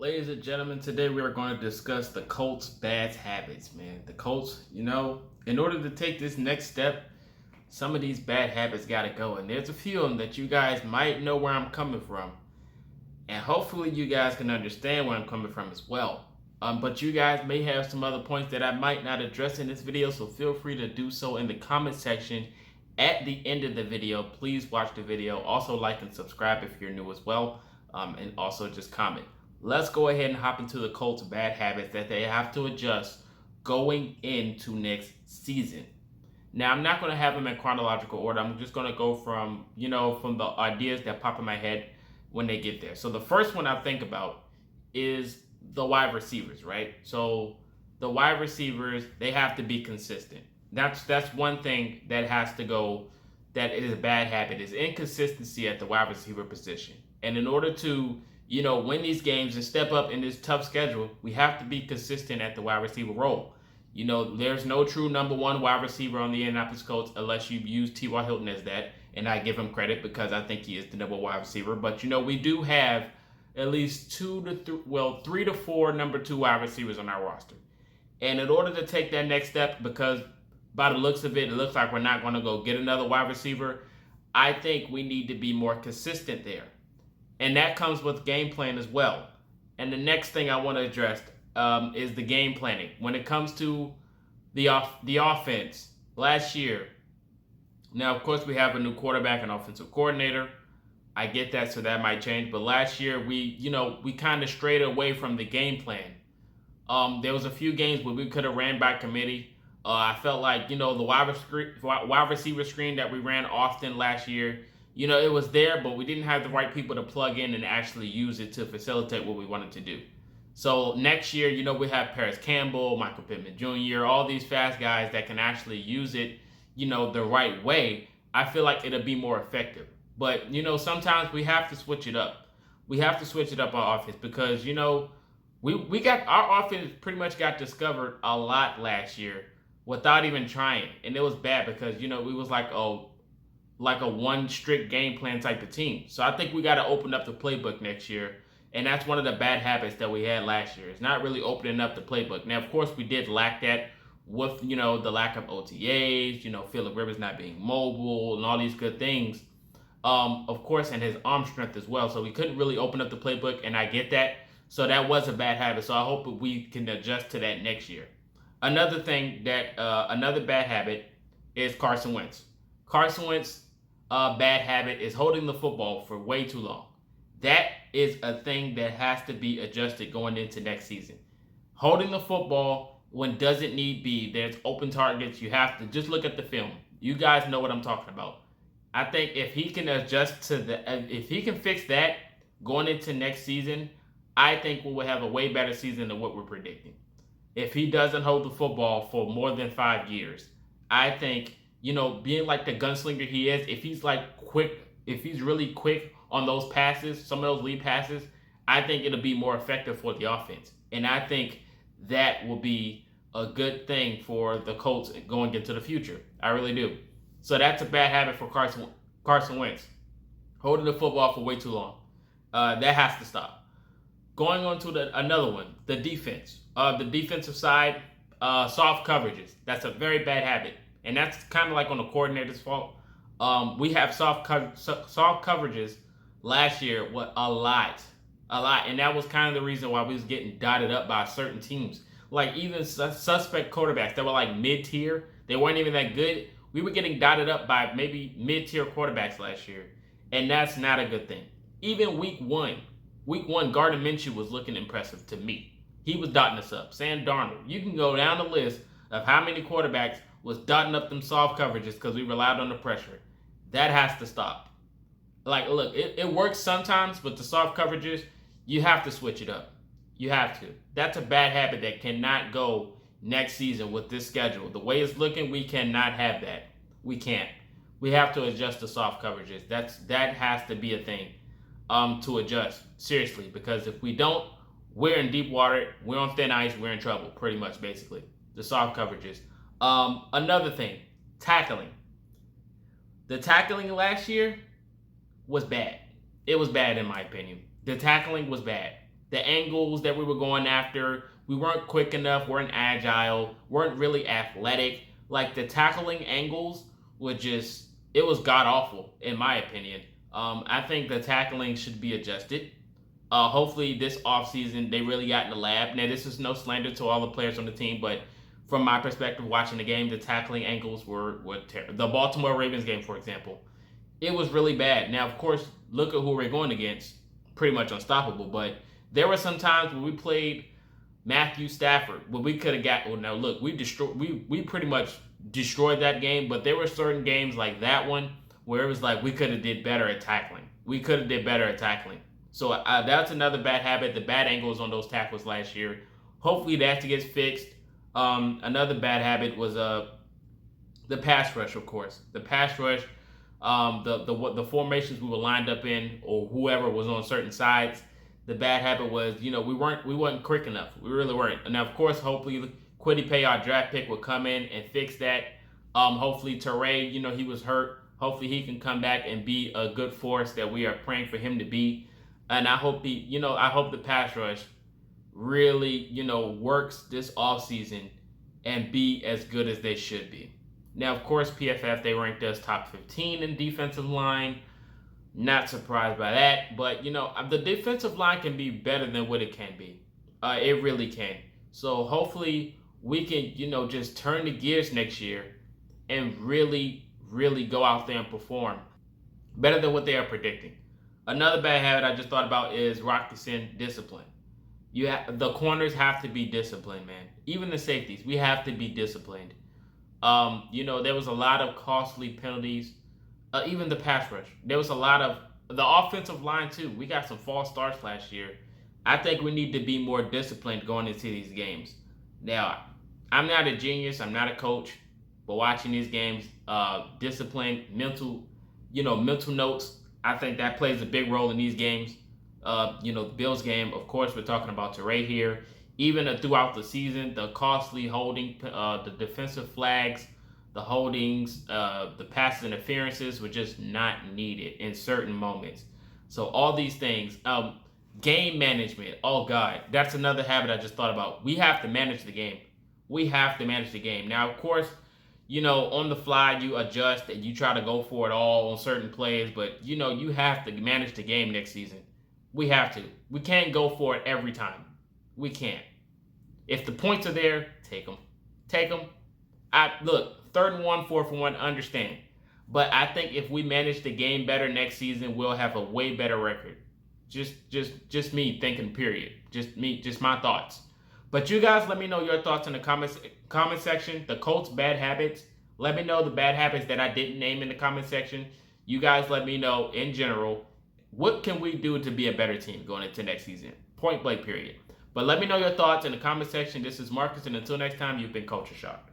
Ladies and gentlemen, today we are going to discuss the Colts' bad habits, man. The Colts, in order to take this next step, some of these bad habits got to go. And there's a few of them that you guys might know where I'm coming from. And hopefully you guys can understand where I'm coming from as well. But you guys may have some other points that I might not address in this video, so feel free to do so in the comment section at the end of the video. Please watch the video. Also like and subscribe if you're new as well. And also just comment. Let's go ahead and hop into the Colts' bad habits that they have to adjust going into next season. Now, I'm not going to have them in chronological order. I'm just going to go from the ideas that pop in my head when they get there. So the first one I think about is the wide receivers, right? So the wide receivers, they have to be consistent. That's one thing that has to go, that is a bad habit, is inconsistency at the wide receiver position. And in order to win these games and step up in this tough schedule, we have to be consistent at the wide receiver role. There's no true number one wide receiver on the Indianapolis Colts unless you use T.Y. Hilton as that, and I give him credit because I think he is the number one wide receiver. But we do have at least 3 to 4 number 2 wide receivers on our roster. And in order to take that next step, because by the looks of it, it looks like we're not going to go get another wide receiver, I think we need to be more consistent there. And that comes with game plan as well. And the next thing I want to address is the game planning. When it comes to the offense, last year, now, of course, we have a new quarterback and offensive coordinator. I get that, so that might change. But last year, we kind of strayed away from the game plan. There was a few games where we could have ran by committee. I felt like, the wide receiver screen that we ran often last year, it was there, but we didn't have the right people to plug in and actually use it to facilitate what we wanted to do. So next year, we have Paris Campbell, Michael Pittman Jr., all these fast guys that can actually use it, the right way. I feel like it'll be more effective. But, sometimes we have to switch it up. We have to switch it up on offense because, we got our offense pretty much got discovered a lot last year without even trying. And it was bad because, we was like a one strict game plan type of team. So I think we got to open up the playbook next year. And that's one of the bad habits that we had last year. It's not really opening up the playbook. Now, of course, we did lack that with, the lack of OTAs, Phillip Rivers not being mobile and all these good things. Of course, and his arm strength as well. So we couldn't really open up the playbook, and I get that. So that was a bad habit. So I hope we can adjust to that next year. Another thing another bad habit is Carson Wentz. Carson Wentz, bad habit is holding the football for way too long. That is a thing that has to be adjusted going into next season. Holding the football when doesn't need be. There's open targets. You have to just look at the film. You guys know what I'm talking about. I think if he can adjust if he can fix that going into next season, I think we will have a way better season than what we're predicting. If he doesn't hold the football for more than 5 years, I think, being like the gunslinger he is, if he's really quick on those passes, some of those lead passes, I think it'll be more effective for the offense. And I think that will be a good thing for the Colts going into the future. I really do. So that's a bad habit for Carson Wentz. Holding the football for way too long. That has to stop. Going on to another one, the defense. The defensive side, soft coverages. That's a very bad habit. And that's kind of like on the coordinator's fault. We have soft coverages last year, a lot. And that was kind of the reason why we was getting dotted up by certain teams. Like even suspect quarterbacks that were like mid-tier, they weren't even that good. We were getting dotted up by maybe mid-tier quarterbacks last year. And that's not a good thing. Even week one, Gardner Minshew was looking impressive to me. He was dotting us up. Sam Darnold. You can go down the list of how many quarterbacks was dotting up them soft coverages because we relied on the pressure. That has to stop. Like, look, it works sometimes, but the soft coverages, you have to switch it up. You have to. That's a bad habit that cannot go next season with this schedule. The way it's looking, we cannot have that. We can't. We have to adjust the soft coverages. That has to be a thing to adjust, seriously, because if we don't, we're in deep water, we're on thin ice, we're in trouble, pretty much, basically. The soft coverages. Another thing, tackling. The tackling last year was bad. It was bad in my opinion. The tackling was bad. the angles that we were going after. We weren't quick enough, weren't agile, weren't really athletic. Like the tackling angles were just, it was god awful in my opinion. I think the tackling should be adjusted. Hopefully this offseason they really got in the lab. Now this is no slander to all the players on the team, but from my perspective watching the game, the tackling angles were terrible. The Baltimore Ravens game, for example, it was really bad. Now, of course, look at who we're going against, pretty much unstoppable. But there were some times when we played Matthew Stafford, where we could have got. Well, now look, we pretty much destroyed that game. But there were certain games like that one where it was like we could have did better at tackling. We could have did better at tackling. So that's another bad habit. The bad angles on those tackles last year. Hopefully that gets fixed. Another bad habit was the pass rush, of course. The pass rush, the formations we were lined up in, or whoever was on certain sides. The bad habit was, we wasn't quick enough. We really weren't. And now, of course, hopefully Kwity Paye, our draft pick, will come in and fix that. Hopefully Teray, he was hurt. Hopefully he can come back and be a good force that we are praying for him to be. And I hope I hope the pass rush really, works this offseason and be as good as they should be. Now, of course, PFF, they ranked us top 15 in defensive line. Not surprised by that. But, the defensive line can be better than what it can be. It really can. So hopefully we can, just turn the gears next year and really, really go out there and perform better than what they are predicting. Another bad habit I just thought about is Rockison discipline. The corners have to be disciplined, man. Even the safeties, we have to be disciplined. There was a lot of costly penalties. Even the pass rush, there was a lot of the offensive line too. We got some false starts last year. I think we need to be more disciplined going into these games. Now, I'm not a genius. I'm not a coach, but watching these games, discipline, mental notes. I think that plays a big role in these games. The Bills game, of course, we're talking about Teray here. Even throughout the season, the costly holding, the defensive flags, the holdings, the pass interferences were just not needed in certain moments. So all these things, game management. Oh God, that's another habit I just thought about. We have to manage the game. We have to manage the game. Now, of course, on the fly, you adjust and you try to go for it all on certain plays, but you have to manage the game next season. We have to. We can't go for it every time. We can't. If the points are there, take them. Take them. Look, 3rd and 1, 4th and 1, understand. But I think if we manage the game better next season, we'll have a way better record. Just me thinking, period. Just my thoughts. But you guys let me know your thoughts in the comment section. The Colts bad habits. Let me know the bad habits that I didn't name in the comment section. You guys let me know in general, what can we do to be a better team going into next season? Point blank, period. But let me know your thoughts in the comment section. This is Marcus, and until next time, you've been Culture Shock.